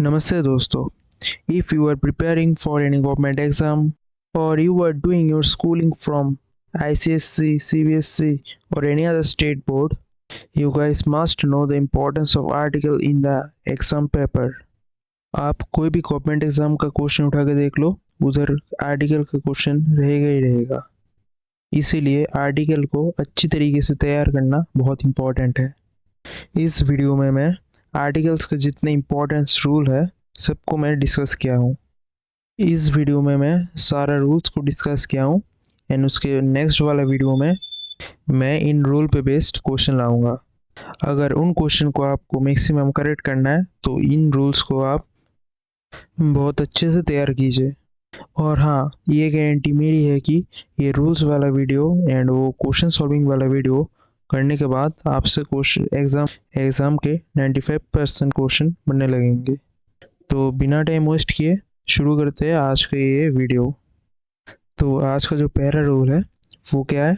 Namaste dosto. If you are preparing for any government exam or you are doing your schooling from ICSC, CBSC or any other state board, you guys must know the importance of article in the exam paper. आप कोई भी government exam का question उठा के देख लो, उधर article का question रहेगा ही रहेगा। इसीलिए आर्टिकल को अच्छी तरीके से तैयार करना बहुत इम्पोर्टेंट है। इस वीडियो में मैं आर्टिकल्स के जितने इम्पोर्टेंस रूल है सबको मैं डिस्कस किया हूँ। इस वीडियो में मैं सारा रूल्स को डिस्कस किया हूँ एंड उसके नेक्स्ट वाला वीडियो में मैं इन रूल पे बेस्ड क्वेश्चन लाऊंगा। अगर उन क्वेश्चन को आपको मैक्सिमम करेक्ट करना है तो इन रूल्स को आप बहुत अच्छे से तैयार कीजिए। और हाँ, ये गारंटी मेरी है कि ये रूल्स वाला वीडियो एंड वो क्वेश्चन सॉल्विंग वाला वीडियो करने के बाद आपसे क्वेश्चन एग्ज़ाम के 95% क्वेश्चन बनने लगेंगे। तो बिना टाइम वेस्ट किए शुरू करते हैं आज का ये वीडियो। तो आज का जो पहला रूल है वो क्या है?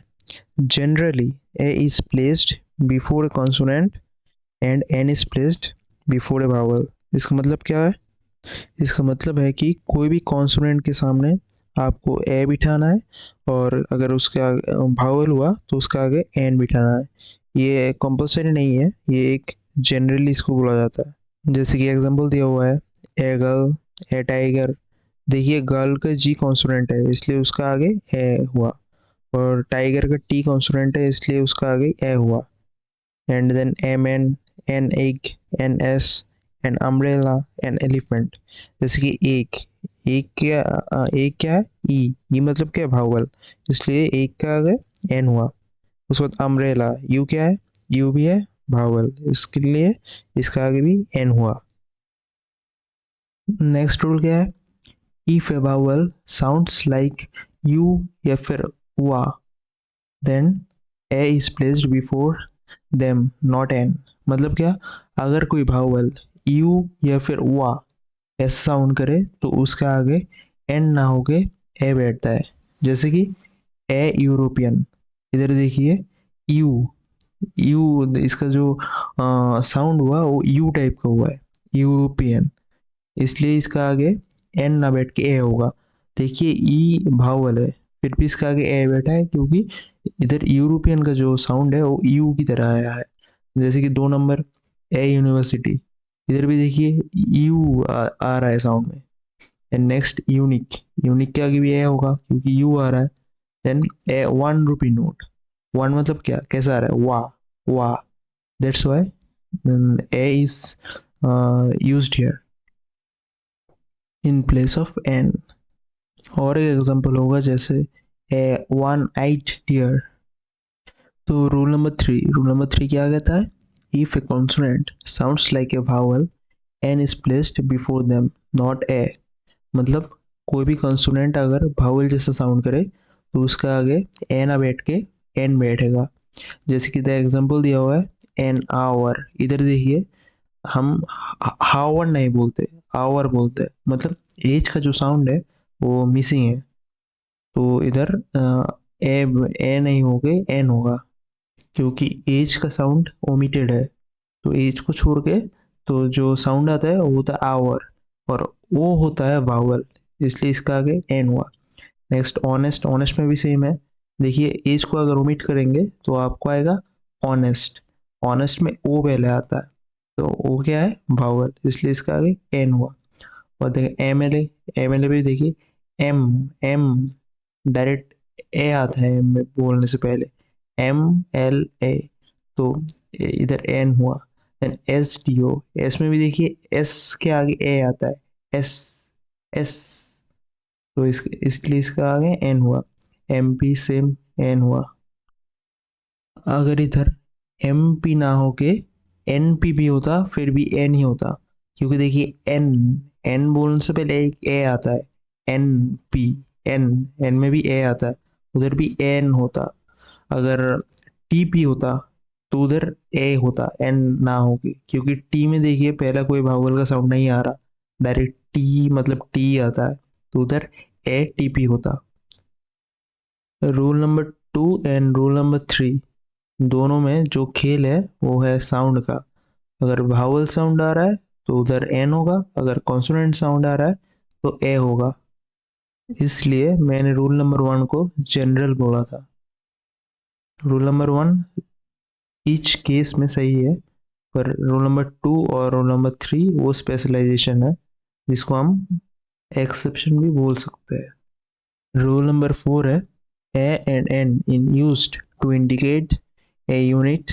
Generally a is placed before a consonant and an is placed before a vowel. इसका मतलब क्या है? इसका मतलब है कि कोई भी कॉन्सोनेंट के सामने आपको ए बिठाना है और अगर उसका वावल हुआ तो उसका आगे एन बिठाना है। ये कंपल्सरी नहीं है, ये एक जनरली इसको बोला जाता है। जैसे कि एग्जांपल दिया हुआ है, ए गर्ल, ए टाइगर। देखिए गर्ल का जी कॉन्सोनेंट है इसलिए उसका आगे ए हुआ, और टाइगर का टी कॉन्सोनेंट है इसलिए उसका आगे ए हुआ। And then M an, an egg, an S, an umbrella, an elephant. जैसे कि एक क्या है? ई मतलब क्या है? भावल, इसलिए एक का आगे एन हुआ। उसके बाद अम्ब्रेला, यू क्या है? यू भी है भावल, इसके लिए इसका आगे भी एन हुआ। नेक्स्ट रूल क्या है? If a vowel sounds like U या फिर वा, then a is placed before them not an. मतलब क्या? अगर कोई वावल यू या फिर वा ऐसा साउंड करे तो उसका आगे एन ना होके ए बैठता है। जैसे कि ए यूरोपियन, इधर देखिए यू यू इसका जो साउंड हुआ वो यू टाइप का हुआ है, यूरोपियन, इसलिए इसका आगे एन ना बैठ के ए होगा। देखिए ई भावल है फिर भी इसका आगे ए बैठा है क्योंकि इधर यूरोपियन का जो साउंड है वो यू की तरह आया है। जैसे कि 2 नंबर ए यूनिवर्सिटी, इधर भी देखिए यू आ रहा है साउंड में। एंड नेक्स्ट यूनिक, यूनिक के आगे भी ए होगा क्योंकि यू आ रहा है। Then a 1 rupee note, one मतलब क्या, कैसा आ रहा है? वाह वाह, that's why a is used here in place of an. और एक एग्जांपल होगा जैसे ए 1-eyed deer। तो रूल नंबर 3 क्या कहता है? If a consonant sounds like a vowel an is placed before them not a. मतलब कोई भी कॉन्सोनेंट अगर वावल जैसा साउंड करे तो उसका आगे ए ना बैठ के एन बैठेगा। जैसे कि द एग्जांपल दिया हुआ है एन आवर, इधर देखिए हम हावर नहीं बोलते, आवर बोलते हैं। मतलब एज का जो साउंड है वो मिसिंग है, तो इधर ए ए नहीं होगे एन होगा क्योंकि एज का साउंड ओमिटेड है। तो एज को छोड़ के तो जो साउंड आता है वो होता है आवर, और वो होता है वावल, इसलिए इसका आगे एन हुआ। नेक्स्ट ऑनेस्ट, ऑनेस्ट में भी सेम है। देखिए एज को अगर ओमिट करेंगे तो आपको आएगा ऑनेस्ट, ऑनेस्ट में ओ पहले आता है तो ओ क्या है? वावल, इसलिए इसका आगे एन हुआ। और देखिए एम एल ए भी देखिए एम एम डायरेक्ट ए आता है एम में बोलने से पहले, एम एल ए, तो इधर एन हुआ। Then S T O, S में भी देखिए एस के आगे ए आता है, एस एस, तो इसलिए इसका आगे एन हुआ। एम पी सेम एन हुआ। अगर इधर एम पी ना होके एन पी भी होता फिर भी एन ही होता, क्योंकि देखिए एन एन बोलने से पहले एक ए आता है, एन पी, एन एन में भी ए आता है, उधर भी एन होता। अगर टी पी होता तो उधर ए होता, एन ना होगी, क्योंकि टी में देखिए पहला कोई वावल का साउंड नहीं आ रहा, डायरेक्ट टी मतलब टी आता है, तो उधर ए टी पी होता। Rule number 2 and rule number 3 दोनों में जो खेल है वो है साउंड का। अगर वावल साउंड आ रहा है तो उधर एन होगा, अगर कॉन्सोनेंट साउंड आ रहा है तो ए होगा। इसलिए मैंने रूल नंबर 1 को जनरल बोला था। रूल नंबर 1 ईच केस में सही है, पर रूल नंबर 2 और रूल नंबर 3 वो स्पेशलाइजेशन है, जिसको हम एक्सेप्शन भी बोल सकते हैं। रूल नंबर 4 है a and an in used to indicate a unit.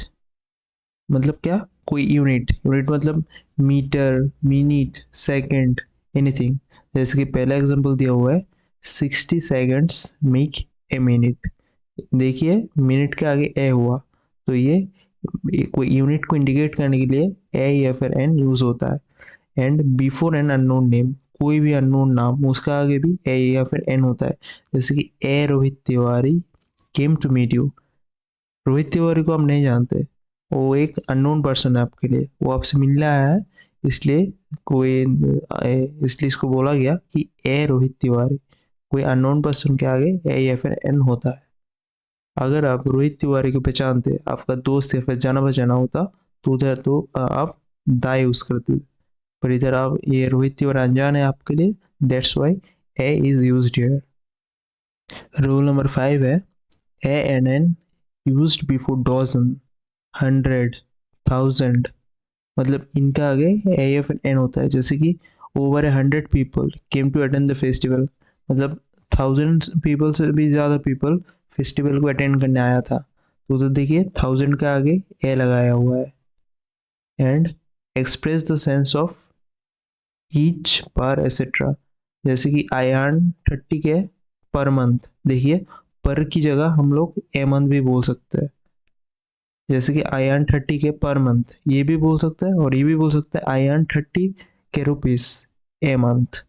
मतलब क्या, कोई यूनिट, यूनिट मतलब मीटर, मिनट, सेकंड, एनीथिंग। जैसे कि पहला एग्जांपल दिया हुआ है 60 सेकंड्स मेक ए मिनट। देखिए मिनट के आगे ए हुआ, तो ये कोई यूनिट को इंडिकेट करने के लिए ए या फिर एन यूज होता है। And before an unknown name, कोई भी अननोन नाम उसका आगे भी ए या फिर एन होता है। जैसे कि a Rohit Tiwari came to meet you. Rohit Tiwari को आप नहीं जानते, वो एक अननोन पर्सन है आपके लिए, वो आपसे मिलने आया है, इसलिए कोई इसलिए इसको बोला गया कि ए रोहित तिवारी। कोई अननोन पर्सन के आगे ए या फिर एन होता है। अगर आप रोहित तिवारी को पहचानते, आपका दोस्त या फिर जाना पहचाना होता, तो उधर तो आप दा यूज करते, पर इधर आप ये रोहित तिवारी अनजान है आपके लिए, that's why a is used here. Rule number 5 है a and an used before dozen, 100, 1000। मतलब इनका आगे ए या फिर एन होता है। जैसे कि over 100 people came to attend the festival, मतलब 1000 पीपल से भी ज़्यादा पीपल फेस्टिवल को अटेंड करने आया था, तो देखिए 1000 का आगे ए लगाया हुआ है। And express the sense of each पर एसेट्रा। जैसे कि आई अर्न 30 के पर मंथ, देखिए पर की जगह हम लोग ए मंथ भी बोल सकते हैं। जैसे कि आई अर्न 30 के पर मंथ, ये भी बोल सकते हैं और ये भी बोल सकते हैं आई earn 30 K rupees a month.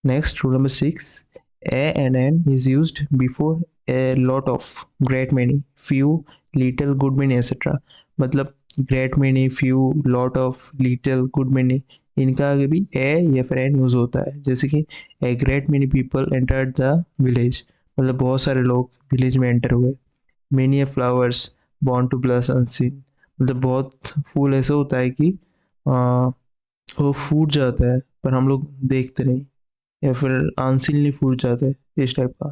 Next rule number 6, a and an is used before a lot of, great many, few, little, good many etcetera. मतलब great many, few, lot of, little, good many, इनका आगे भी ए या फिर N use होता है। जैसे कि a great many people entered the village, मतलब बहुत सारे लोग विलेज में एंटर हुए। Many a flowers born to blush unseen, मतलब बहुत फूल ऐसा होता है कि वो फूट जाता है पर हम लोग देखते नहीं, या फिर अनसीनली फूट जाता है, इस टाइप का।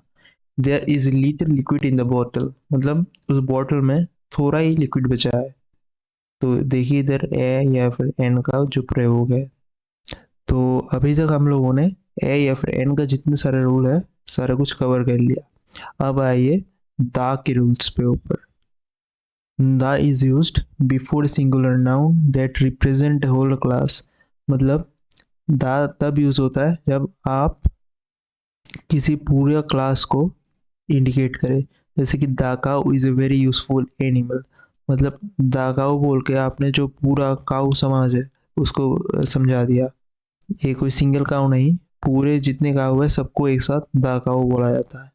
There is little liquid in the bottle, मतलब उस बॉटल में थोड़ा ही लिक्विड बचा है। तो देखिए इधर ए या फिर एन का जो प्रयोग है। तो अभी तक हम लोगों ने ए या फिर एन का जितने सारे रूल है सारा कुछ कवर कर लिया। अब आइए दा के रूल्स पे ऊपर। The is used before singular noun that represent whole class. मतलब द तब यूज होता है जब आप किसी पूरे क्लास को इंडिकेट करें। जैसे कि the cow is a very useful animal, मतलब द काउ बोल के आपने जो पूरा काउ समाज है उसको समझा दिया। ये कोई सिंगल काउ नहीं, पूरे जितने काउ है सबको एक साथ द काउ बोला जाता है।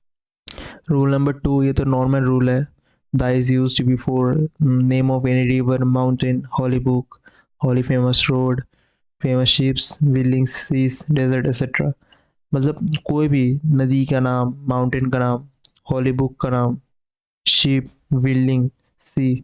रूल नंबर 2, ये तो नॉर्मल रूल है। The is used before name of any river, mountain, holy book, holy famous road, famous ships, willing seas, desert etcetera. मतलब कोई भी नदी का नाम, माउंटेन का नाम, हॉली बुक का नाम, शिप, विलिंग, सी,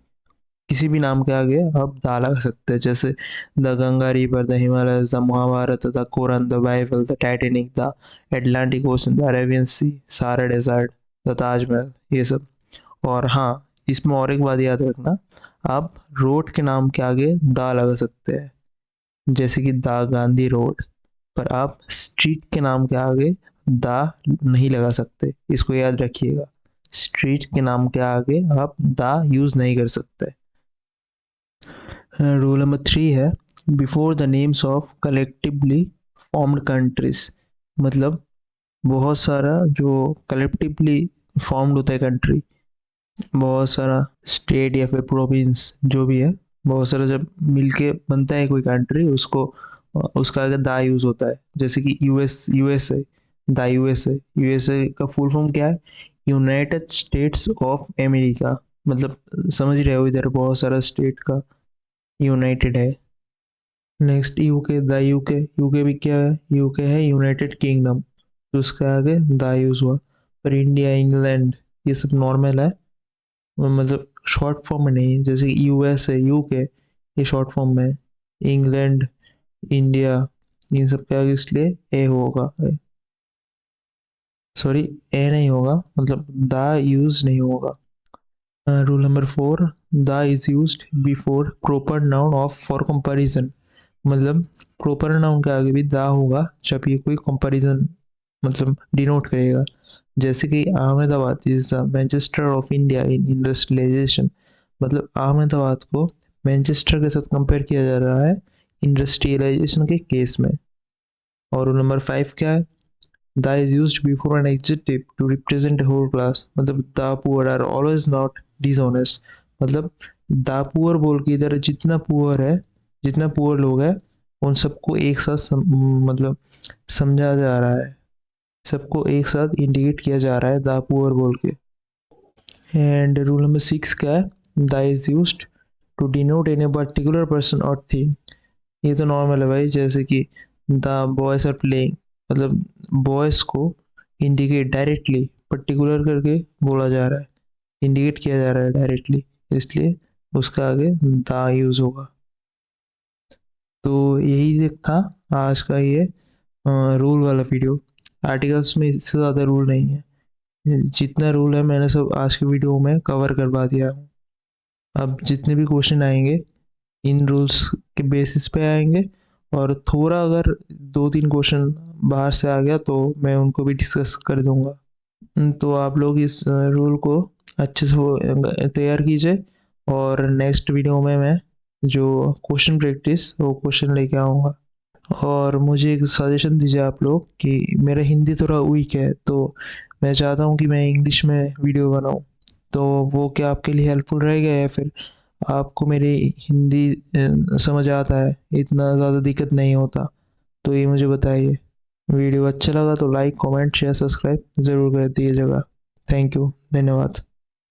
किसी भी नाम के आगे आप दा लगा सकते हैं। जैसे the Ganga river, the Himalayas, the Mahabharata, the Quran, the Bible, the Titanic, the Atlantic ocean, the Arabian sea, Sahara desert, the Taj Mahal, ये सब। और हाँ, इसमें और एक बात याद रखना, आप रोड के नाम के आगे दा लगा सकते हैं, जैसे कि द गांधी रोड, पर आप स्ट्रीट के नाम के आगे दा नहीं लगा सकते, इसको याद रखिएगा। स्ट्रीट के नाम के आगे आप दा यूज नहीं कर सकते। रूल नंबर 3 है before the names of collectively formed countries. मतलब बहुत सारा जो कलेक्टिवली फॉर्म्ड होता है कंट्री, बहुत सारा स्टेट या फिर प्रोविंस जो भी है, बहुत सारा जब मिलके बनता है कोई कंट्री, उसको उसका अगर दा यूज होता है। जैसे कि यूएसए, द यूएसए का फुल फॉर्म क्या है, यूनाइटेड स्टेट्स ऑफ अमेरिका। मतलब समझ रहे हो, इधर बहुत सारा स्टेट का यूनाइटेड है। Next UK, the UK, UK भी क्या है, यूके है यूनाइटेड किंगडम, तो उसका आगे द यूज हुआ। पर इंडिया, इंग्लैंड, ये सब नॉर्मल है, मतलब शॉर्ट फॉर्म में नहीं है। जैसे यूएस है, यूके, ये शॉर्ट फॉर्म में है। इंग्लैंड, इंडिया, इन सब के आगे इसलिए ए होगा, सॉरी ए नहीं होगा, मतलब द यूज नहीं होगा। Rule number 4, the is used before proper noun of for comparison. मतलब प्रॉपर नाउन के आगे भी द होगा जब ये कोई कंपैरिजन मतलब डिनोट करेगा। जैसे कि Ahmedabad is the Manchester of India in industrialisation. मतलब अहमदाबाद को मैनचेस्टर के साथ कंपेयर किया जा रहा है इंडस्ट्रियलाइजेशन के केस में। और नंबर 5 क्या है, the is used before an adjective to represent whole class. मतलब the poor are always not dishonest. मतलब द पुअर बोल के इधर जितना पुअर है, जितना पुअर लोग हैं उन सबको एक साथ मतलब समझा जा रहा है, सबको एक साथ इंडिकेट किया जा रहा है द पुअर बोल के। एंड रूल नंबर 6 क्या है, the is used to denote any particular person और थिंग। ये तो नॉर्मल है भाई, जैसे कि द बॉयज आर प्लेइंग, मतलब बॉयज को इंडिकेट डायरेक्टली पर्टिकुलर करके बोला जा रहा है, इंडिकेट किया जा रहा है डायरेक्टली, इसलिए उसका आगे द यूज होगा। तो यही था आज का ये रूल वाला वीडियो। आर्टिकल्स में इससे ज़्यादा रूल नहीं है, जितना रूल है मैंने सब आज की वीडियो में कवर करवा दिया हूँ। अब जितने भी क्वेश्चन आएंगे इन रूल्स के बेसिस पे आएंगे, और थोड़ा अगर 2-3 क्वेश्चन बाहर से आ गया तो मैं उनको भी डिस्कस कर दूंगा। तो आप लोग इस रूल को अच्छे से तैयार कीजिए, और नेक्स्ट वीडियो में मैं जो क्वेश्चन प्रैक्टिस वो क्वेश्चन लेके आऊँगा। और मुझे एक सजेशन दीजिए आप लोग कि मेरा हिंदी थोड़ा वीक है, तो मैं चाहता हूँ कि मैं इंग्लिश में वीडियो बनाऊँ, तो वो क्या आपके लिए हेल्पफुल रहेगा, या फिर आपको मेरी हिंदी समझ आता है, इतना ज़्यादा दिक्कत नहीं होता, तो ये मुझे बताइए। वीडियो अच्छा लगा तो लाइक कमेंट शेयर सब्सक्राइब ज़रूर कर दीजिएगा। थैंक यू, धन्यवाद।